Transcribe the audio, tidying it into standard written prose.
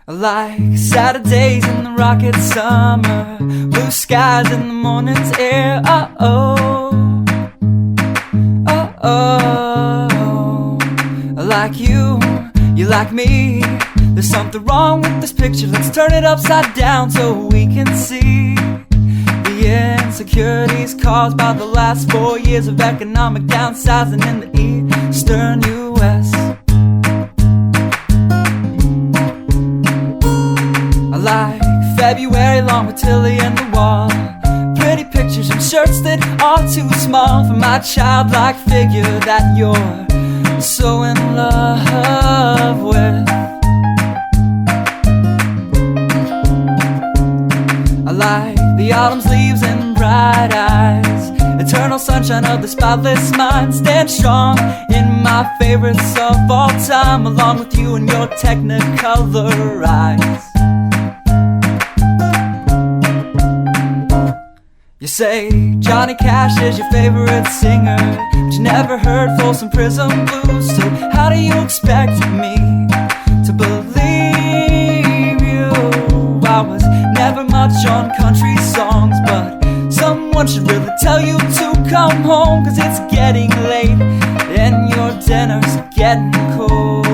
Like Saturdays in the rocket summer, blue skies in the morning's air. Oh, like you like me. There's something wrong with this picture. Let's turn it upside down so we can see the insecurities caused by the last 4 years of economic downsizing in the eastern U.S. I like February long with Tilly and the wall, pretty pictures and shirts that are too small for my childlike figure that you're so in love with. I like the autumn's leaves and bright eyes, eternal sunshine of the spotless mind. Stand strong in my favorites of all time, along with you and your technicolor eyes. You say Johnny Cash is your favorite singer, but you never heard Folsom Prison Blues. So how do you expect me to believe you? I was never much on country songs, but someone should really tell you to come home, 'cause it's getting late and your dinner's getting cold.